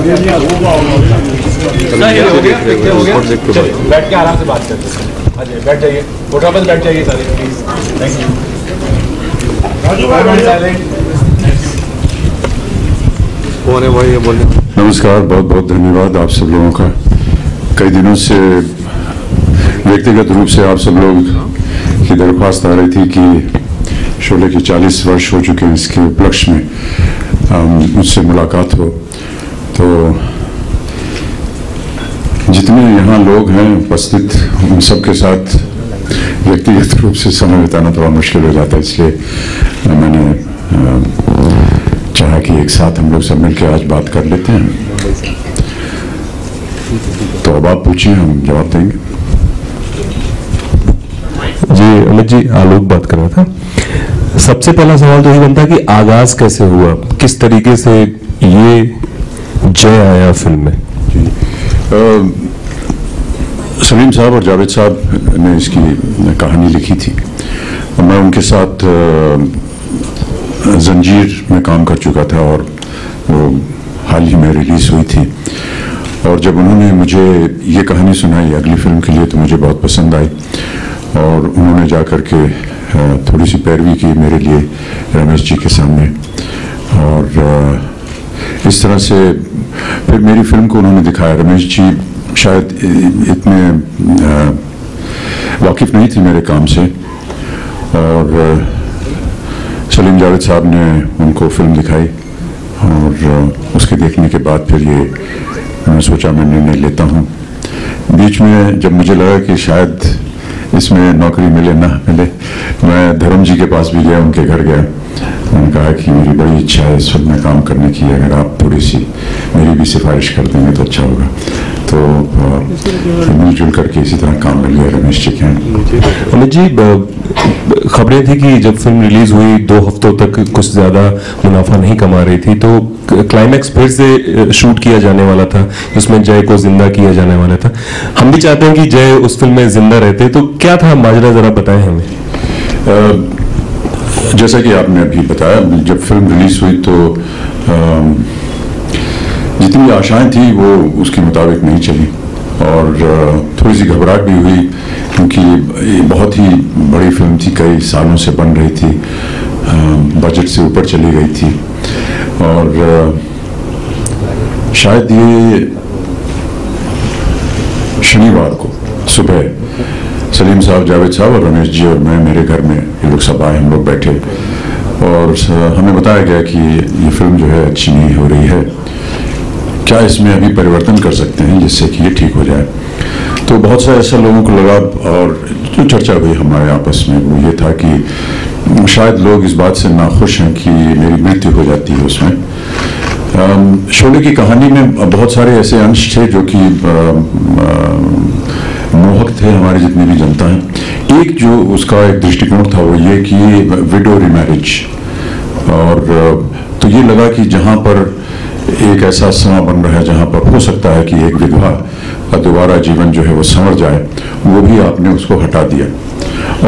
बैठ के आराम से बात करते हैं। अजय बैठ जाइए, फोटो पर बैठ जाइए सारे प्लीज। Thank you. नमस्कार, बहुत बहुत धन्यवाद आप सब लोगों का। कई दिनों से व्यक्तिगत रूप से आप सब लोग की दरख्वास्त आ रही थी कि शोले की 40 वर्ष हो चुके हैं, इसके उपलक्ष्य में मुझसे मुलाकात हो। तो जितने यहाँ लोग हैं उपस्थित, उन सब के साथ व्यक्तिगत रूप से समय बिताना थोड़ा मुश्किल हो जाता है, इसलिए मैंने चाहा कि एक साथ हम लोग सब मिलकर आज बात कर लेते हैं। तो अब आप पूछिए, हम जवाब देंगे। जी अमित जी, आलोक बात कर रहा था। सबसे पहला सवाल तो ये बनता है कि आगाज कैसे हुआ, किस तरीके से ये जय आया फिल्म में? सलीम साहब और जावेद साहब ने इसकी कहानी लिखी थी और मैं उनके साथ जंजीर में काम कर चुका था और वो हाल ही में रिलीज हुई थी। और जब उन्होंने मुझे ये कहानी सुनाई अगली फिल्म के लिए तो मुझे बहुत पसंद आई और उन्होंने जा कर के थोड़ी सी पैरवी की मेरे लिए रमेश जी के सामने। और इस तरह से फिर मेरी फिल्म को उन्होंने दिखाया। रमेश जी शायद इतने वाकिफ नहीं थे मेरे काम से और सलीम जावेद साहब ने उनको फिल्म दिखाई और उसके देखने के बाद फिर ये मैंने सोचा मैं निर्णय लेता हूँ। बीच में जब मुझे लगा कि शायद इसमें नौकरी मिले ना मिले, मैं धर्म जी के पास भी गया, उनके घर गया। उन्होंने कहा कि मेरी बड़ी इच्छा है इस फिल्म में काम करने की, अगर आप थोड़ी सी मेरी भी सिफारिश कर देंगे तो अच्छा होगा। तो मिलजुल करके इसी तरह काम मिल गया रमेश जी के। अमित जी, खबरें थी कि जब फिल्म रिलीज हुई 2 हफ्तों तक कुछ ज्यादा मुनाफा नहीं कमा रही थी, तो क्लाइमैक्स फिर से शूट किया जाने वाला था, जिसमें जय को जिंदा किया जाने वाला था। हम भी चाहते हैं कि जय उस फिल्म में जिंदा रहते, तो क्या था माजरा, जरा बताएं हमें। जैसा कि आपने अभी बताया, जब फिल्म रिलीज हुई तो जितनी आशाएं थी वो उसके मुताबिक नहीं चली और थोड़ी सी घबराहट भी हुई, क्योंकि ये बहुत ही बड़ी फिल्म थी, कई सालों से बन रही थी, बजट से ऊपर चली गई थी। और शायद ये शनिवार को सुबह सलीम साहब, जावेद साहब और रमेश जी और मैं, मेरे घर में ये लोग सब आए, हम लोग बैठे और हमें बताया गया कि ये फिल्म जो है अच्छी नहीं हो रही है, क्या इसमें अभी परिवर्तन कर सकते हैं जिससे कि ये ठीक हो जाए। तो बहुत सारे ऐसा लोगों को लगा और जो चर्चा हुई हमारे आपस में वो ये था कि शायद लोग इस बात से नाखुश हैं कि मेरी मृत्यु हो जाती है उसमें। शोले की कहानी में बहुत सारे ऐसे अंश थे जो कि मोहक थे हमारी जितनी भी जनता है। एक जो उसका एक दृष्टिकोण था वो ये कि विडो रिमैरिज, और तो ये लगा कि जहाँ पर एक ऐसा समय बन रहा है जहाँ पर हो सकता है कि एक विधवा का दोबारा जीवन जो है वो संवर जाए, वो भी आपने उसको हटा दिया।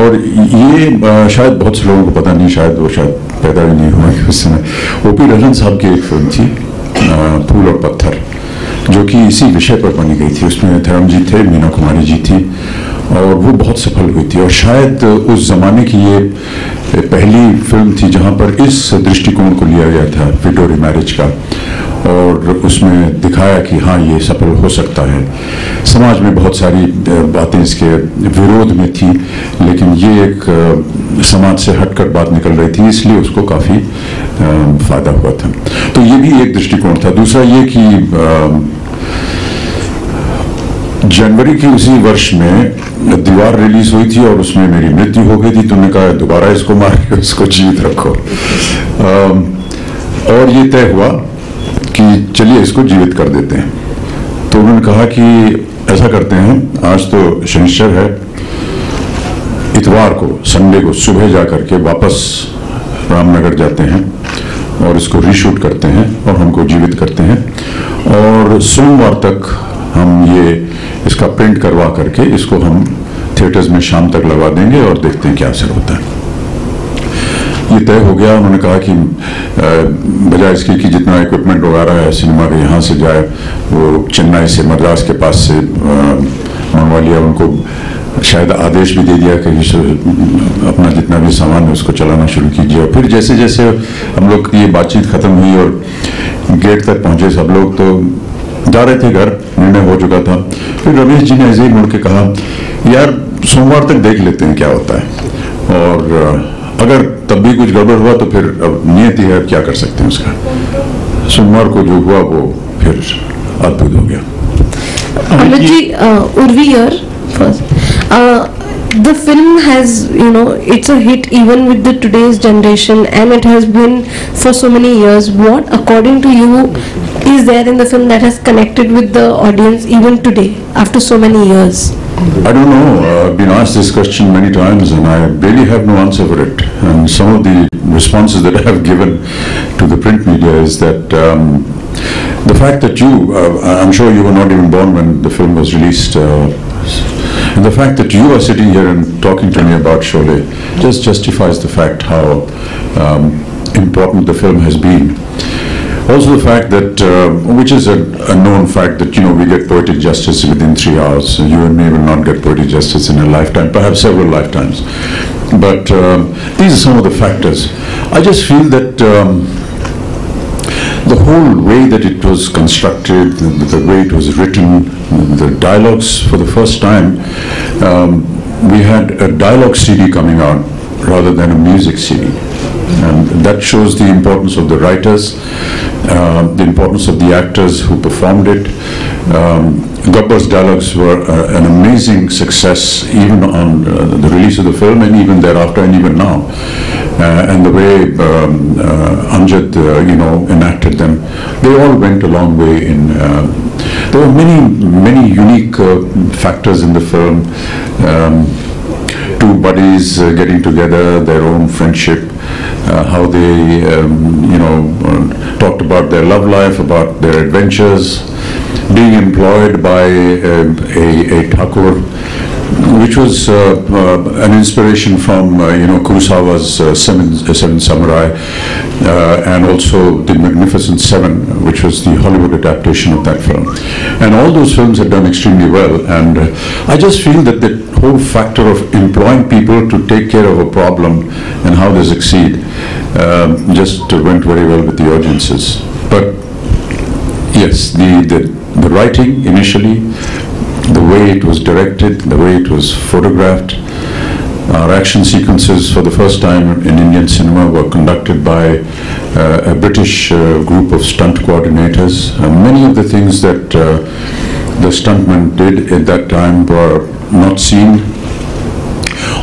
और ये शायद बहुत से लोगों को पता नहीं, शायद वो शायद पैदा भी नहीं हुआ कि उस समय ओपी रहलन साहब की एक फिल्म थी फूल और पत्थर, जो कि इसी विषय पर बनी गई थी। उसमें धर्म जी थे, मीना कुमारी जी थी और वो बहुत सफल हुई थी। और शायद उस जमाने की ये पहली फिल्म थी जहाँ पर इस दृष्टिकोण को लिया गया था विडो रिमैरिज का, और उसमें दिखाया कि हाँ ये सफल हो सकता है। समाज में बहुत सारी बातें इसके विरोध में थी, लेकिन ये एक समाज से हटकर बात निकल रही थी, इसलिए उसको काफ़ी फायदा हुआ था। तो ये भी एक दृष्टिकोण था। दूसरा ये कि जनवरी की उसी वर्ष में दीवार रिलीज हुई थी और उसमें मेरी मृत्यु हो गई थी। तुमने कहा दोबारा इसको मार के इसको जीवित रखो, और ये तय हुआ कि चलिए इसको जीवित कर देते हैं। तो उन्होंने कहा कि ऐसा करते हैं, आज तो शनिश्चर है, इतवार को संडे को सुबह जा करके वापस रामनगर जाते हैं और इसको रीशूट करते हैं और हमको जीवित करते हैं, और सोमवार तक हम ये इसका प्रिंट करवा करके इसको हम थिएटर्स में शाम तक लगा देंगे और देखते हैं क्या असर होता है। ये तय हो गया। उन्होंने कहा कि बजाय इसके कि जितना इक्विपमेंट वगैरह है सिनेमा के यहाँ से जाए, वो चेन्नई से मद्रास के पास से मंगवा लिया। उनको शायद आदेश भी दे दिया कि अपना जितना भी सामान है उसको चलाना शुरू कीजिए। फिर जैसे जैसे हम लोग की ये बातचीत खत्म हुई और गेट तक पहुंचे सब लोग, तो जा रहे थे घर, निर्णय हो चुका था। फिर रमेश जी ने ऐसे ही मुड़ के कहा, यार सोमवार तक देख लेते हैं क्या होता है, और अगर तब भी कुछ गड़बड़ हुआ तो फिर अब नियत ही है, क्या कर सकते हैं उसका। सोमवार को जो हुआ वो फिर अद्भुत हो गया। Amit ji, Urvi here first. The film has, it's a hit even with the today's generation, and it has been for so many years. What, according to you, is there in the film that has connected with the audience even today, after so many years? I don't know. I've been asked this question many times, and I really have no answer for it. And some of the responses that I have given to the print media is that the fact that I'm sure you were not even born when the film was released. And the fact that you are sitting here and talking to me about Sholay just justifies the fact how important the film has been. Also the fact that, which is a known fact, that we get poetic justice within 3 hours. You and me will not get poetic justice in a lifetime, perhaps several lifetimes. But these are some of the factors. I just feel that the whole way that it was constructed, the way it was written, the dialogues, for the first time, we had a dialogue CD coming out rather than a music CD. And that shows the importance of the writers, the importance of the actors who performed it. Gabbar's dialogues were an amazing success, even on the release of the film, and even thereafter, and even now. And the way Amjad, enacted them, they all went a long way in. There were many unique factors in the film. Two buddies getting together, their own friendship, how they, talked about their love life, about their adventures, being employed by a Thakur, which was an inspiration from, Kurosawa's Seven Samurai, and also The Magnificent Seven, which was the Hollywood adaptation of that film. And all those films had done extremely well. And I just feel that the whole factor of employing people to take care of a problem and how they succeed just went very well with the audiences. But yes, the writing initially, the way it was directed, the way it was photographed, our action sequences for the first time in Indian cinema were conducted by a British group of stunt coordinators. Many of the things that the stuntmen did at that time were not seen,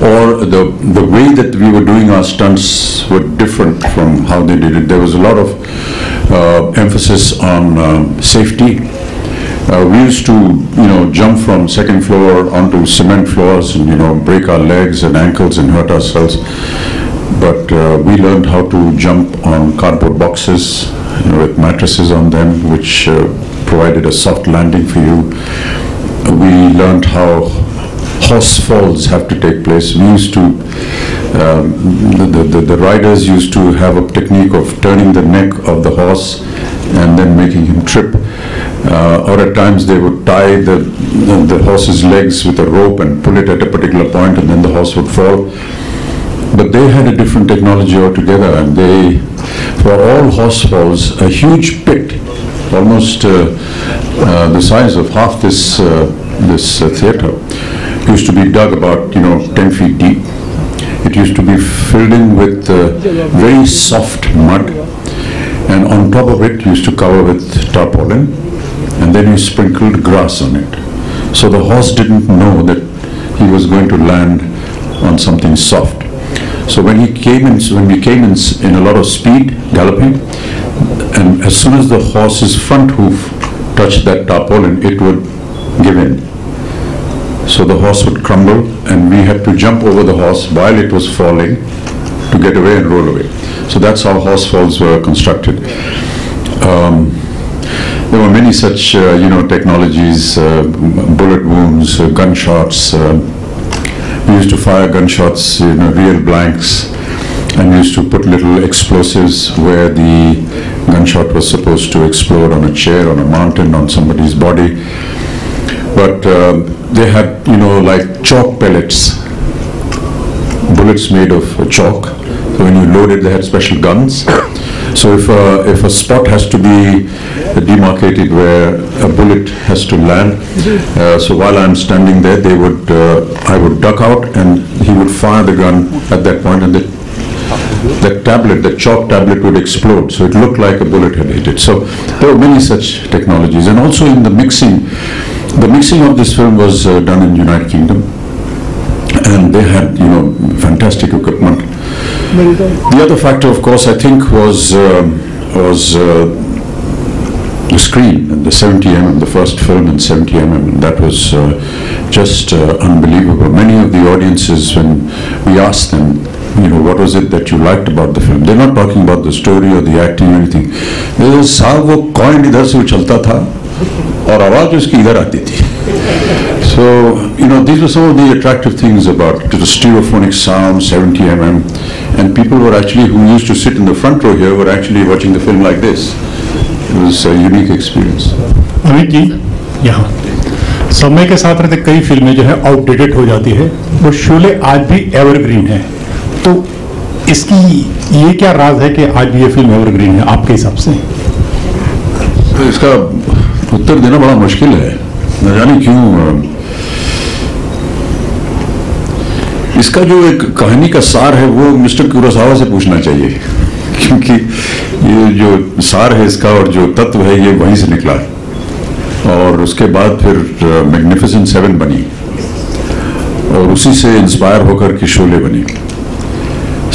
or the way that we were doing our stunts were different from how they did it. There was a lot of emphasis on safety. We used to, jump from second floor onto cement floors and, break our legs and ankles and hurt ourselves. But we learned how to jump on cardboard boxes, with mattresses on them, which provided a soft landing for you. We learned how horse falls have to take place. We used to, the riders used to have a technique of turning the neck of the horse and then making him trip. Or at times they would tie the horse's legs with a rope and pull it at a particular point, and then the horse would fall. But they had a different technology altogether, and they, for all horse falls, a huge pit, almost the size of half this theatre, used to be dug about 10 feet deep. It used to be filled in with very soft mud, and on top of it used to cover with tarpaulin, and then you sprinkled grass on it. So the horse didn't know that he was going to land on something soft. So when we came in a lot of speed, galloping, and as soon as the horse's front hoof touched that tarpaulin, it would give in. So the horse would crumble, and we had to jump over the horse while it was falling to get away and roll away. So that's how horse falls were constructed. There were many such, technologies, bullet wounds, gunshots. We used to fire gunshots, real blanks. and we used to put little explosives where the gunshot was supposed to explode on a chair, on a mountain, on somebody's body. But they had, you know, like chalk pellets, bullets made of chalk. So when you load it, they had special guns. So if a spot has to be demarcated where a bullet has to land, so while I'm standing there, I would duck out, and he would fire the gun at that point, and the chalk tablet would explode. So it looked like a bullet had hit it. So there were many such technologies, and also in the mixing of this film was done in United Kingdom, and they had, you know, fantastic equipment. The other factor, of course, I think was the screen, and the 70mm, the first film in 70mm, and that was just unbelievable. Many of the audiences, when we asked them, you know, what was it that you liked about the film, they're not talking about the story or the acting or anything. साहब वो coin इधर से उछलता था और आवाज उसकी इधर आती थी. So, you know, these were some of the attractive things about the stereophonic sound, 70mm, and people were actually, who used to sit in the front row here, were actually watching the film like this. It was a unique experience. Amit ji, यहाँ समय के साथ रहते कई फिल्में जो है outdated हो जाती है, वो शोले आज भी एवरग्रीन है. तो इसकी ये क्या राज है कि आज भी ये फिल्म एवरग्रीन है आपके हिसाब से? तो इसका उत्तर देना बड़ा मुश्किल है, न जाने क्यों. इसका जो एक कहानी का सार है वो मिस्टर कुरोसावा से पूछना चाहिए, क्योंकि ये जो सार है इसका और जो तत्व है ये वहीं से निकला. और उसके बाद फिर मैग्निफिसेंट 7 बनी, और उसी से इंस्पायर होकर के शोले बनी.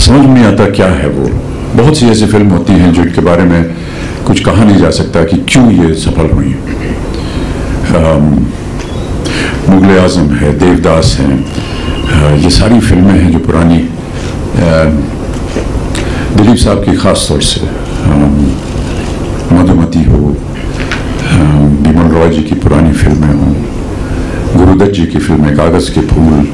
समझ में आता क्या है वो. बहुत सी ऐसी फिल्म होती हैं जिनके बारे में कुछ कहा नहीं जा सकता कि क्यों ये सफल हुई. मुगल आजम है, देवदास हैं, ये सारी फिल्में हैं जो पुरानी, दिलीप साहब की खास तौर से, मधुमती हो, बिमल रॉय जी की पुरानी फिल्में हों, गुरुदत्त जी की फिल्में, कागज के फूल,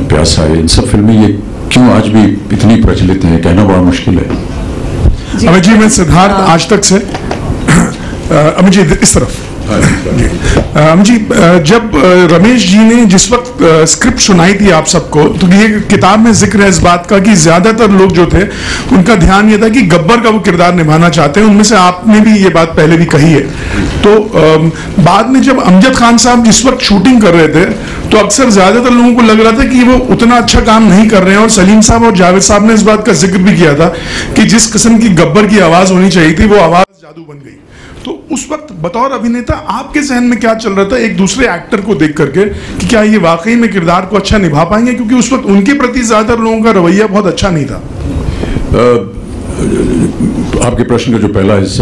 प्यासा, इन सब फिल्में ये क्यों आज भी इतनी प्रचलित हैं, कहना बड़ा मुश्किल है. अमित जी, मैं सिद्धार्थ आज तक से. अमित जी इस तरफ. अमित जी, जब रमेश जी ने जिस वक्त स्क्रिप्ट सुनाई थी आप सबको, तो ये किताब में जिक्र है इस बात का कि ज्यादातर लोग जो थे उनका ध्यान ये था कि गब्बर का वो किरदार निभाना चाहते हैं. उनमें से आपने भी ये बात पहले भी कही है. तो बाद में जब अमजद खान साहब जिस वक्त शूटिंग कर रहे थे, तो अक्सर ज्यादातर लोगों को लग रहा था कि वो उतना अच्छा काम नहीं कर रहे हैं, और सलीम साहब और जावेद साहब ने इस बात का जिक्र भी किया था कि जिस किस्म की गब्बर की आवाज होनी चाहिए थी वो आवाज जादू बन गई. तो उस वक्त बतौर अभिनेता आपके जहन में क्या चल रहा था एक दूसरे एक्टर को देख करके कि क्या ये वाकई में किरदार को अच्छा निभा पाएंगे, क्योंकि उस वक्त उनके प्रति ज्यादातर लोगों का रवैया बहुत अच्छा नहीं था. आपके प्रश्न का जो पहला हिस्सा